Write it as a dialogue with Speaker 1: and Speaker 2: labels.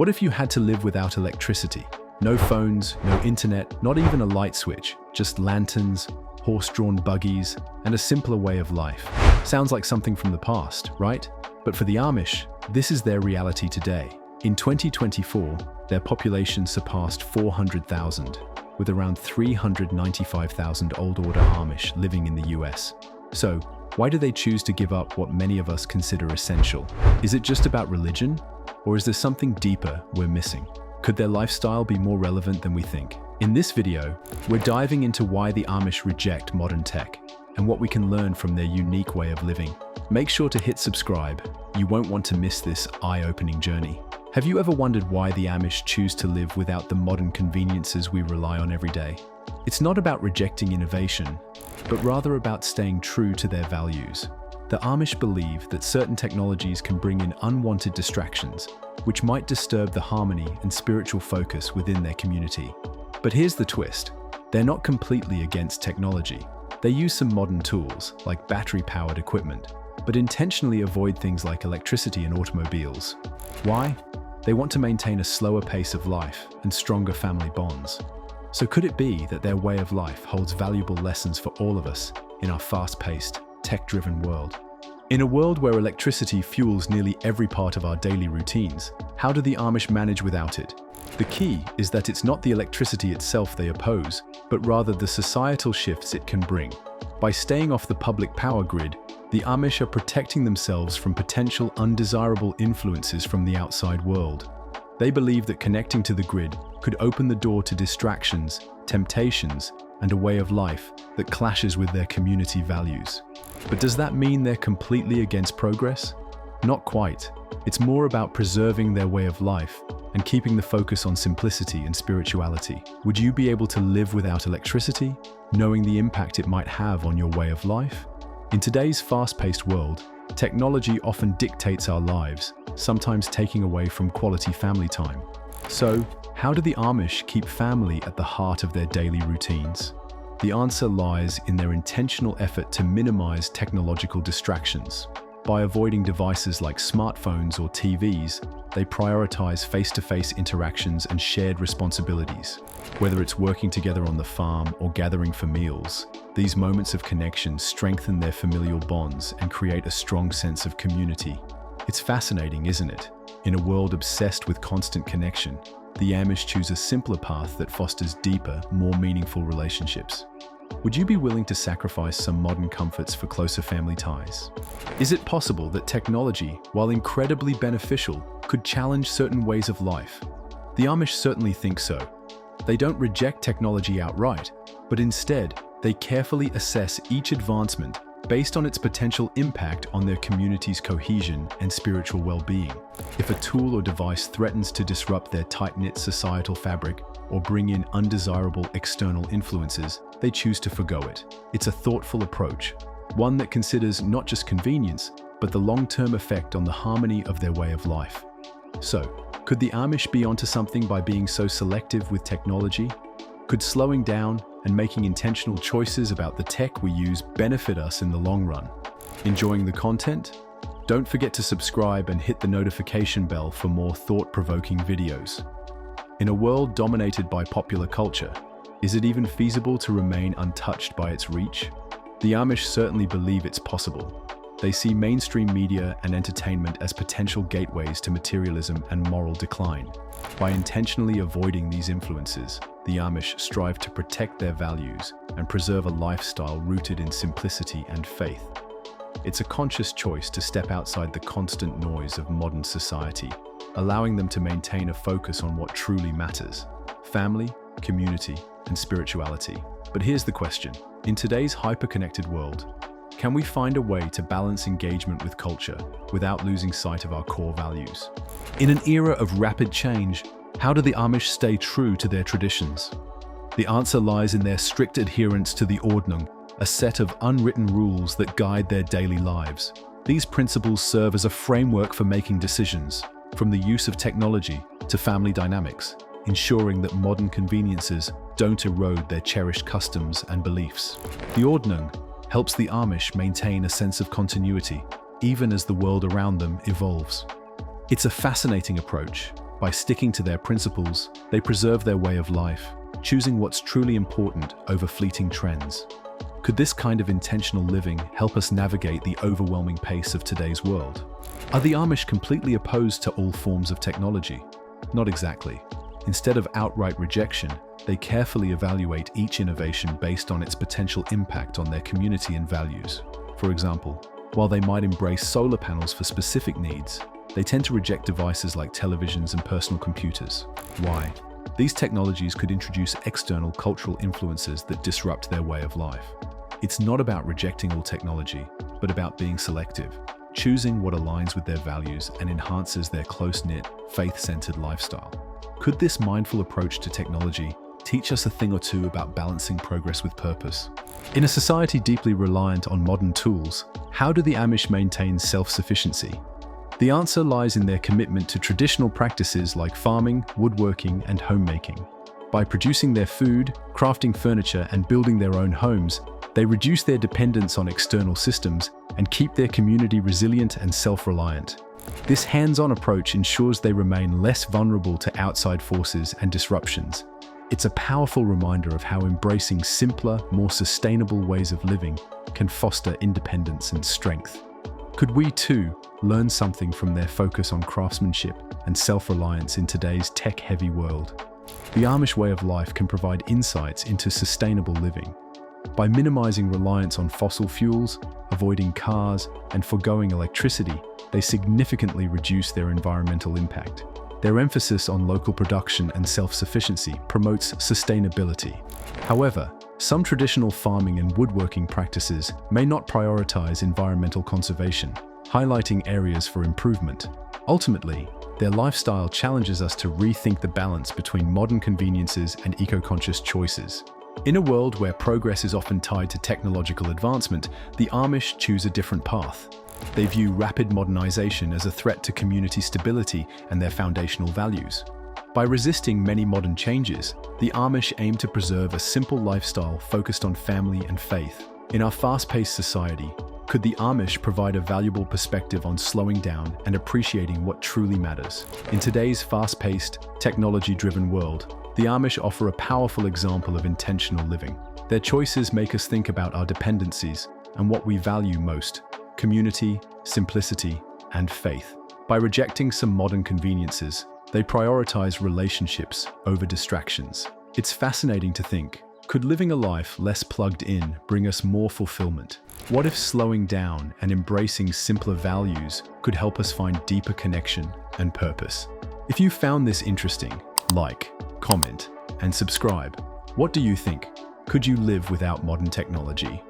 Speaker 1: What if you had to live without electricity? No phones, no internet, not even a light switch, just lanterns, horse-drawn buggies, and a simpler way of life. Sounds like something from the past, right? But for the Amish, this is their reality today. In 2024, their population surpassed 400,000, with around 395,000 old order Amish living in the US. So, why do they choose to give up what many of us consider essential? Is it just about religion? Or is there something deeper we're missing? Could their lifestyle be more relevant than we think? In this video, we're diving into why the Amish reject modern tech and what we can learn from their unique way of living. Make sure to hit subscribe. You won't want to miss this eye-opening journey. Have you ever wondered why the Amish choose to live without the modern conveniences we rely on every day? It's not about rejecting innovation, but rather about staying true to their values. The Amish believe that certain technologies can bring in unwanted distractions, which might disturb the harmony and spiritual focus within their community. But here's the twist. They're not completely against technology. They use some modern tools, like battery-powered equipment, but intentionally avoid things like electricity and automobiles. Why? They want to maintain a slower pace of life and stronger family bonds. So could it be that their way of life holds valuable lessons for all of us in our fast-paced, tech-driven world? In a world where electricity fuels nearly every part of our daily routines, how do the Amish manage without it? The key is that it's not the electricity itself they oppose, but rather the societal shifts it can bring. By staying off the public power grid, the Amish are protecting themselves from potential undesirable influences from the outside world. They believe that connecting to the grid could open the door to distractions, temptations, and a way of life that clashes with their community values. But does that mean they're completely against progress? Not quite. It's more about preserving their way of life and keeping the focus on simplicity and spirituality. Would you be able to live without electricity, knowing the impact it might have on your way of life? In today's fast-paced world, technology often dictates our lives, sometimes taking away from quality family time. So, how do the Amish keep family at the heart of their daily routines? The answer lies in their intentional effort to minimize technological distractions. By avoiding devices like smartphones or TVs, they prioritize face-to-face interactions and shared responsibilities. Whether it's working together on the farm or gathering for meals, these moments of connection strengthen their familial bonds and create a strong sense of community. It's fascinating, isn't it? In a world obsessed with constant connection, the Amish choose a simpler path that fosters deeper, more meaningful relationships. Would you be willing to sacrifice some modern comforts for closer family ties? Is it possible that technology, while incredibly beneficial, could challenge certain ways of life? The Amish certainly think so. They don't reject technology outright, but instead, they carefully assess each advancement based on its potential impact on their community's cohesion and spiritual well-being. If a tool or device threatens to disrupt their tight-knit societal fabric or bring in undesirable external influences, they choose to forgo it. It's a thoughtful approach, one that considers not just convenience, but the long-term effect on the harmony of their way of life. So, could the Amish be onto something by being so selective with technology? Could slowing down and making intentional choices about the tech we use benefit us in the long run? Enjoying the content? Don't forget to subscribe and hit the notification bell for more thought-provoking videos. In a world dominated by popular culture, is it even feasible to remain untouched by its reach? The Amish certainly believe it's possible. They see mainstream media and entertainment as potential gateways to materialism and moral decline. By intentionally avoiding these influences, the Amish strive to protect their values and preserve a lifestyle rooted in simplicity and faith. It's a conscious choice to step outside the constant noise of modern society, allowing them to maintain a focus on what truly matters: family, community, and spirituality. But here's the question. In today's hyper-connected world, can we find a way to balance engagement with culture without losing sight of our core values? In an era of rapid change, how do the Amish stay true to their traditions? The answer lies in their strict adherence to the Ordnung, a set of unwritten rules that guide their daily lives. These principles serve as a framework for making decisions, from the use of technology to family dynamics, ensuring that modern conveniences don't erode their cherished customs and beliefs. The Ordnung helps the Amish maintain a sense of continuity, even as the world around them evolves. It's a fascinating approach, By sticking to their principles, they preserve their way of life, choosing what's truly important over fleeting trends. Could this kind of intentional living help us navigate the overwhelming pace of today's world? Are the Amish completely opposed to all forms of technology? Not exactly. Instead of outright rejection, they carefully evaluate each innovation based on its potential impact on their community and values. For example, while they might embrace solar panels for specific needs, they tend to reject devices like televisions and personal computers. Why? These technologies could introduce external cultural influences that disrupt their way of life. It's not about rejecting all technology, but about being selective, choosing what aligns with their values and enhances their close-knit, faith-centered lifestyle. Could this mindful approach to technology teach us a thing or two about balancing progress with purpose? In a society deeply reliant on modern tools, how do the Amish maintain self-sufficiency? The answer lies in their commitment to traditional practices like farming, woodworking, and homemaking. By producing their food, crafting furniture, and building their own homes, they reduce their dependence on external systems and keep their community resilient and self-reliant. This hands-on approach ensures they remain less vulnerable to outside forces and disruptions. It's a powerful reminder of how embracing simpler, more sustainable ways of living can foster independence and strength. Could we too learn something from their focus on craftsmanship and self-reliance in today's tech-heavy world? The Amish way of life can provide insights into sustainable living. By minimizing reliance on fossil fuels, avoiding cars, and forgoing electricity, they significantly reduce their environmental impact. Their emphasis on local production and self-sufficiency promotes sustainability. However, some traditional farming and woodworking practices may not prioritize environmental conservation, highlighting areas for improvement. Ultimately, their lifestyle challenges us to rethink the balance between modern conveniences and eco-conscious choices. In a world where progress is often tied to technological advancement, the Amish choose a different path. They view rapid modernization as a threat to community stability and their foundational values. By resisting many modern changes, the Amish aim to preserve a simple lifestyle focused on family and faith. In our fast-paced society, could the Amish provide a valuable perspective on slowing down and appreciating what truly matters? In today's fast-paced, technology-driven world, the Amish offer a powerful example of intentional living. Their choices make us think about our dependencies and what we value most: community, simplicity, and faith. By rejecting some modern conveniences, they prioritize relationships over distractions. It's fascinating to think, could living a life less plugged in bring us more fulfillment? What if slowing down and embracing simpler values could help us find deeper connection and purpose? If you found this interesting, like, comment, and subscribe. What do you think? Could you live without modern technology?